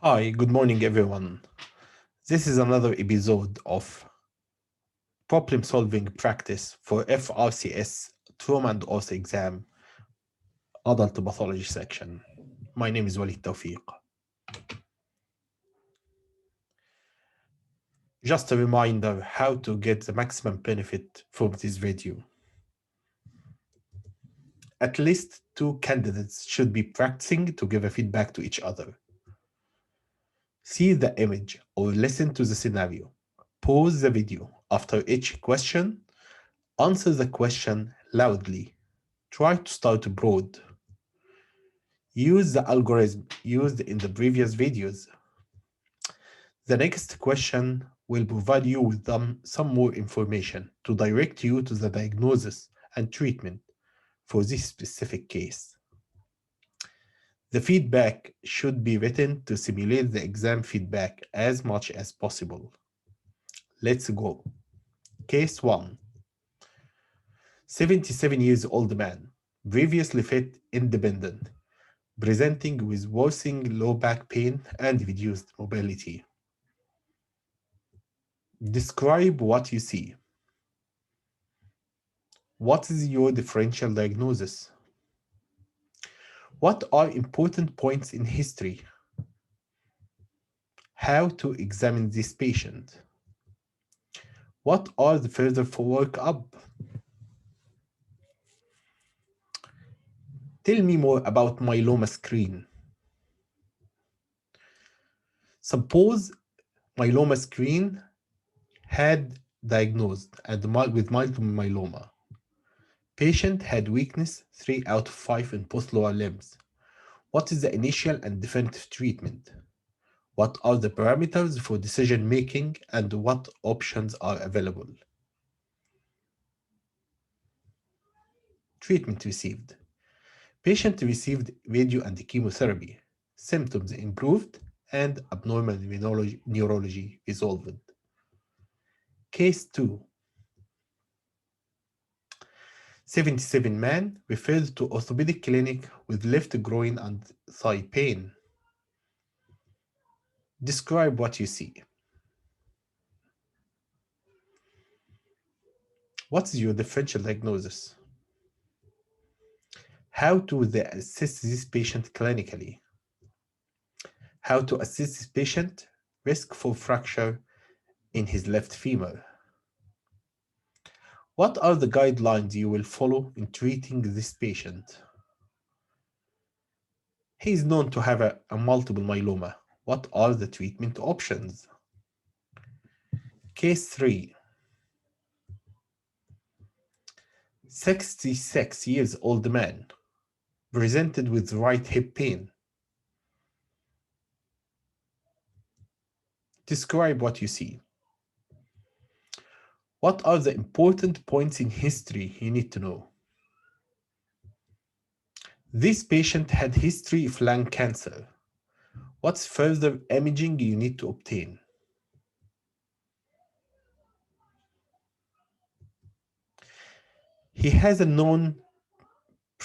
Hi, good morning, everyone. This is another episode of Problem Solving Practice for FRCS Trauma and Ortho Exam Adult Pathology section. My name is Walid Tawfiq. Just a reminder how to get the maximum benefit from this video. At least two candidates should be practicing to give a feedback to each other. See the image or listen to the scenario. Pause the video after each question. Answer the question loudly. Try to start broad. Use the algorithm used in the previous videos. The next question will provide you with some more information to direct you to the diagnosis and treatment for this specific case. The feedback should be written to simulate the exam feedback as much as possible. Let's go. Case 1. 77 years old man, previously fit, independent, presenting with worsening low back pain and reduced mobility. Describe what you see. What is your differential diagnosis? What are important points in history? How to examine this patient? What are the further work-up? Tell me more about myeloma screen. Suppose myeloma screen had diagnosed with multiple myeloma. Patient had weakness 3 out of 5 in both lower limbs. What is the initial and definitive treatment? What are the parameters for decision making and what options are available? Treatment received. Patient received radio and chemotherapy. Symptoms improved and abnormal neurology resolved. Case 2. 77 man referred to orthopedic clinic with left groin and thigh pain. Describe what you see. What is your differential diagnosis? How to assess this patient clinically? How to assess this patient? Risk for fracture in his left femur. What are the guidelines you will follow in treating this patient? He is known to have a multiple myeloma. What are the treatment options? Case 3. 66 years old man presented with right hip pain. Describe what you see. What are the important points in history you need to know? This patient had history of lung cancer. What's further imaging you need to obtain? He has a known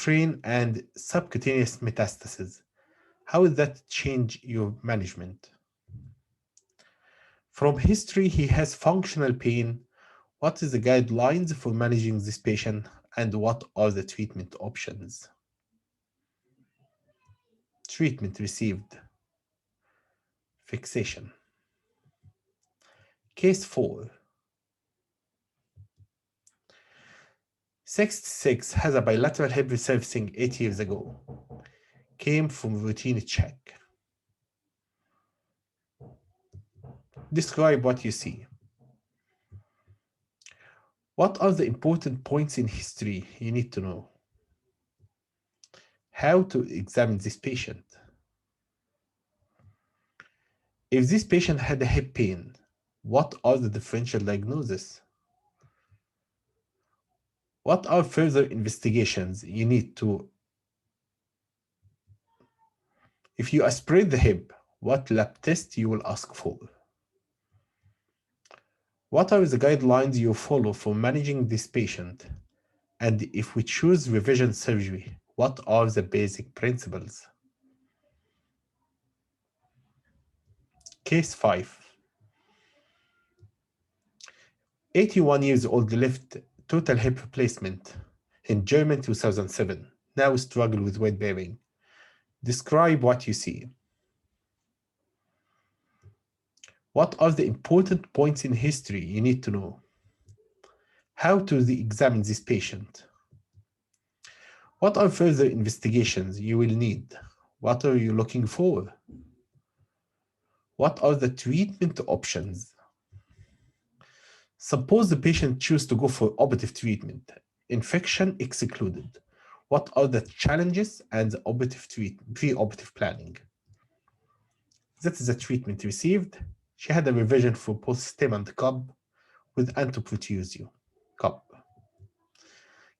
brain and subcutaneous metastasis. How will that change your management? From history, he has functional pain. What is the guidelines for managing this patient and what are the treatment options? Treatment received. Fixation. Case 4. 66 has a bilateral hip resurfacing 8 years ago. Came from routine check. Describe what you see. What are the important points in history you need to know? How to examine this patient? If this patient had a hip pain, what are the differential diagnoses? What are further investigations you need to? If you aspirate the hip, what lab test you will ask for? What are the guidelines you follow for managing this patient? And if we choose revision surgery, what are the basic principles? Case 5. 81 years old left total hip replacement in German 2007. Now struggle with weight bearing. Describe what you see. What are the important points in history you need to know? How to examine this patient? What are further investigations you will need? What are you looking for? What are the treatment options? Suppose the patient chooses to go for operative treatment, infection excluded. What are the challenges and the operative treatment, pre-operative planning? That is the treatment received. She had a revision for post-stem and cup with antiproteusio. Cup.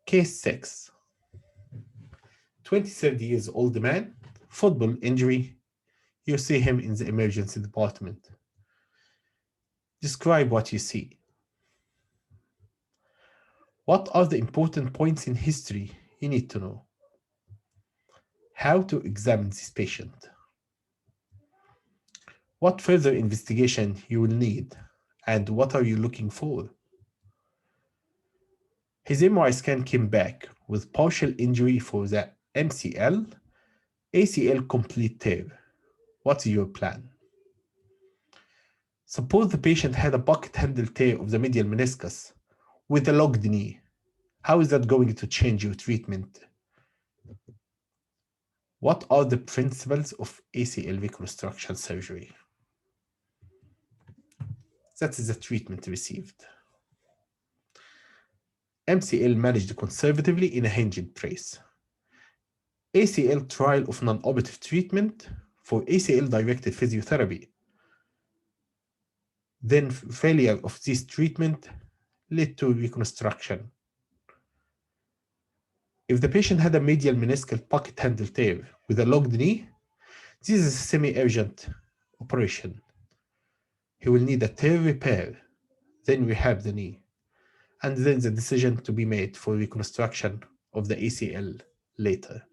Case 6. 23 years old man, football injury. You see him in the emergency department. Describe what you see. What are the important points in history you need to know? How to examine this patient? What further investigation you will need, and what are you looking for? His MRI scan came back with partial injury for the MCL, ACL complete tear. What's your plan? Suppose the patient had a bucket handle tear of the medial meniscus with a locked knee. How is that going to change your treatment? What are the principles of ACL reconstruction surgery? That is the treatment received. MCL managed conservatively in a hinged brace. ACL trial of non-operative treatment for ACL-directed physiotherapy. Then failure of this treatment led to reconstruction. If the patient had a medial meniscal pocket handle tear with a locked knee, this is a semi-urgent operation. He will need a tear repair, then rehab the knee, and then the decision to be made for reconstruction of the ACL later.